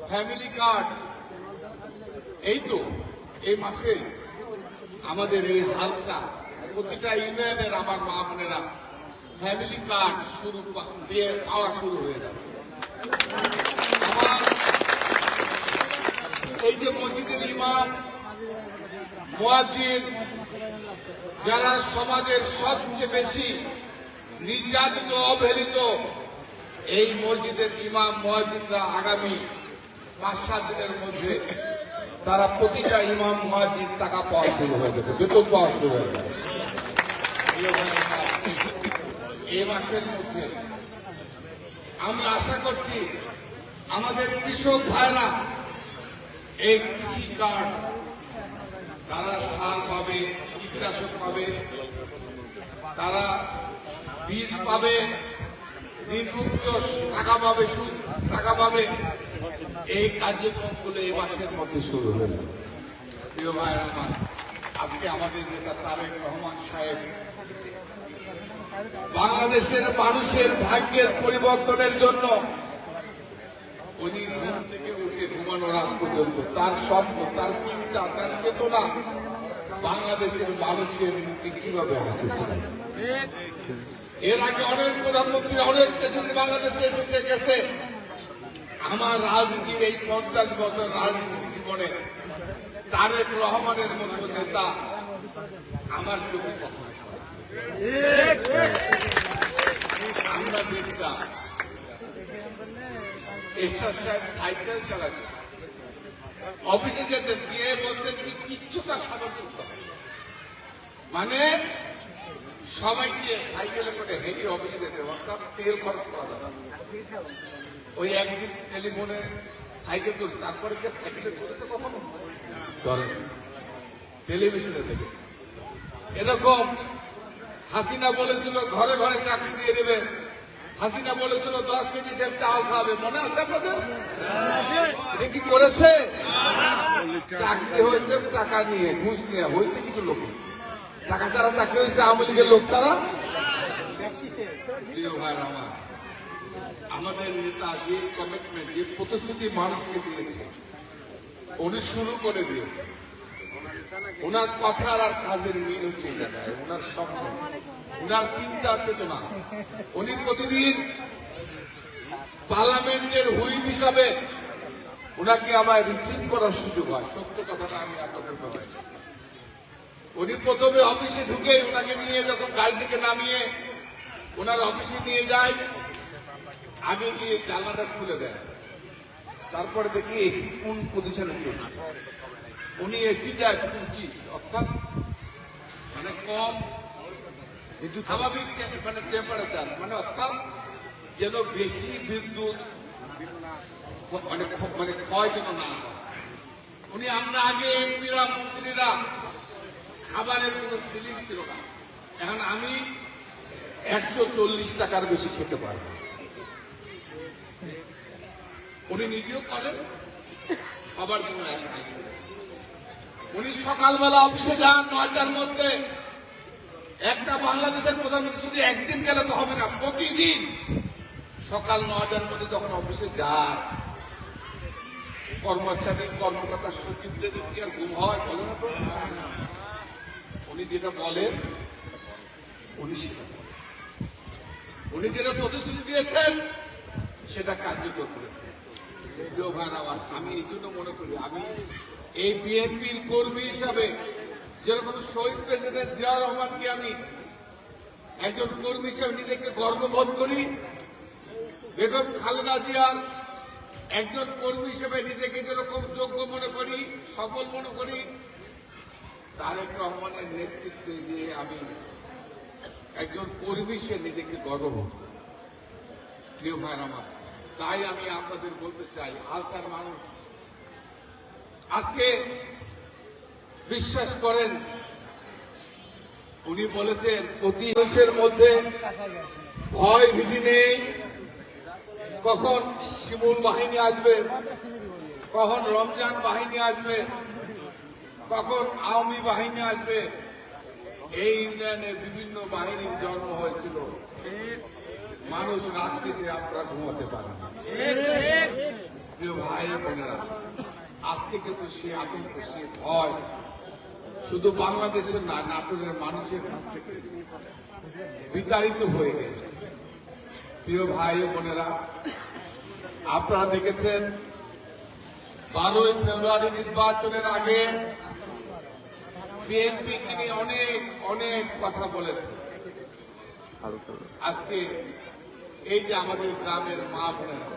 Family card, এই তো এই মাসে আমাদের এই হালসা প্রতিটা ইউনিয়নের আমার মা বোনেরা ফ্যামিলি কার্ড পাওয়া শুরু হয়ে যাবে। আমার এই যে মসজিদের ইমাম, মুয়াজ্জিন, যারা সমাজের সবচেয়ে বেশি নির্যাতিত অবহেলিত, এই মসজিদের ইমাম মুয়াজ্জিনরা আগামী 5-7 দিনের মধ্যে তারা প্রতিটা ইমাম মুয়াজ্জিন টাকা পাওয়া শুরু হয়ে যাবে, বেতন পাওয়া শুরু হয়ে যাবে। এই মাসের মধ্যে আমি আশা করছি আমাদের কৃষক ভাইরা এই কৃষি কার্ড তারা সার পাবে, কীটনাশক পাবে, তারা বীজ পাবে, ঋণমুক্ত টাকা পাবে, সুদ টাকা পাবে। এই কার্যক্রমগুলো এই মাসের মধ্যে শুরু হয়েছে। প্রিয় ভাইয়ের আমার, আজকে আমাদের নেতা তারেক রহমান সাহেব বাংলাদেশের মানুষের ভাগ্যের পরিবর্তনের জন্য উনি ঘুম থেকে উঠে ঘুমানোর আগ পর্যন্ত তার স্বপ্ন, তার চিন্তা, তার চেতনা বাংলাদেশের মানুষের মুখে কিভাবে হাতে। এর আগে অনেক প্রধানমন্ত্রী, অনেক প্রেসিডেন্ট বাংলাদেশে এসেছে গেছে। আমার রাজনীতির এই 50 বছর রাজনীতি জীবনে তারেক রহমানের মতো নেতা আমার চোখে আমরা দেখতাম এরশাদ সাহেব সাইকেল চালাতে, অফিসে যেতে গিয়ে বলতে কিচ্ছু তার সাধন করতে হবে, মানে সবাইকে সাইকেলে করে হেঁটে অফিসে যেতে, অর্থাৎ তেল খরচ করা যাবে। ওই একদিন টেলিফোনে সাইকেল চলছে, তারপরে কি সাইকেলে চলতে কখনো টেলিভিশনে দেখেছে। এরকম হাসিনা বলেছিল ঘরে ঘরে চাকরি দিয়ে দেবে, হাসিনা বলেছিল 10 কেজি সে চাল খাবে, মনে আছে আপনাদের? এটা কি করেছে? চাকরি হয়েছে টাকা নিয়ে, ঘুষ নিয়ে হয়েছে কিছু লোক, টাকা ছাড়া চাকরি হয়েছে আওয়ামী লীগের লোক ছাড়া। প্রিয় ভাই আমার, আমাদের নেতা যে কমিটমেন্ট, যে প্রতিশ্রুতি মানুষকে দিয়েছে, উনি শুরু করে দিয়েছে। ওনার কথার আর কাজের মিল হচ্ছে এই জায়গায়, ওনার স্বপ্ন, ওনার চিন্তা চেতনা। উনি প্রতিদিন পার্লামেন্টের হুইপ হিসাবে ওনাকে আবার রিসিভ করার সুযোগ হয়। সত্য কথাটা আমি আপনাদের বলছি। উনি প্রথমে অফিসে ঢুকে ওনাকে নিয়ে যখন গাড়ি থেকে নামিয়ে ওনার অফিসে নিয়ে যায়, আগে গিয়ে জানলাটা খুলে দেয়, তারপরে দেখি এসি কোন পজিশনে চলছে। উনি এসি দেয় 25, অর্থাৎ মানে কম কিন্তু স্বাভাবিক মানে টেম্পারেচার, মানে অর্থাৎ যেন বেশি বিদ্যুৎ মানে ক্ষয় যেন না হয়। উনি আমরা আগে এমপিরা, মন্ত্রীরা খাবারের কোনো সিলিং ছিল না, এখন আমি 140 টাকার বেশি খেতে পারবো। উনি নিজেও করেন, সবার জন্য উনি সকালবেলা অফিসে যান 9টার মধ্যে। একটা বাংলাদেশের প্রধানমন্ত্রী শুধু একদিন গেলে তো হবে না, প্রতিদিন সকাল 9টার মধ্যে যখন অফিসে যায়, কর্মচারী, কর্মকর্তা, সচিবদের কি আর ঘুম হয় বলে না? উনি যেটা বলেন উনি যেটা প্রতিশ্রুতি দিয়েছেন সেটা কার্যকর করেছে। প্রিয় ভাই আমার, আমি এই জন্য মনে করি, আমি এই বিএনপির কর্মী হিসাবে যেরকম শহীদ প্রেসিডেন্ট জিয়াউর রহমানকে আমি একজন কর্মী হিসাবে নিজেকে গর্ববোধ করি, বেগম খালেদা জিয়ার একজন কর্মী হিসেবে নিজেকে যেরকম যোগ্য মনে করি, সফল মনে করি, তারেক রহমানের নেতৃত্বে যে আমি একজন কর্মী হিসেবে নিজেকে গর্ববোধ করি। প্রিয় ভাই আমার, তাই আমি আপনাদের বলতে চাই, আলসার মানুষ আজকে বিশ্বাস করেন, উনি বলেছেন প্রতি দেশের মধ্যে ভয় ভীতি নেই, কখন শিমুল বাহিনী আসবে, কখন রমজান বাহিনী আসবে, কখন আওয়ামী বাহিনী আসবে। এই ইউনিয়নে বিভিন্ন বাহিনীর জন্ম হয়েছিল, মানুষ রাত্রিতে আপনারা ঘুমাতে পারেন। প্রিয় ভাই বোনেরা, আজকে কিন্তু সে আতঙ্ক, সে ভয় শুধু বাংলাদেশের না, নাটোরের মানুষের কাছ থেকে বিতাড়িত হয়ে গেছে। প্রিয় ভাই বোনেরা, আপনারা দেখেছেন 12ই ফেব্রুয়ারি নির্বাচনের আগে বিএনপি নিয়ে অনেক অনেক কথা বলেছে। আজকে এই যে আমাদের গ্রামের মা বোনেরা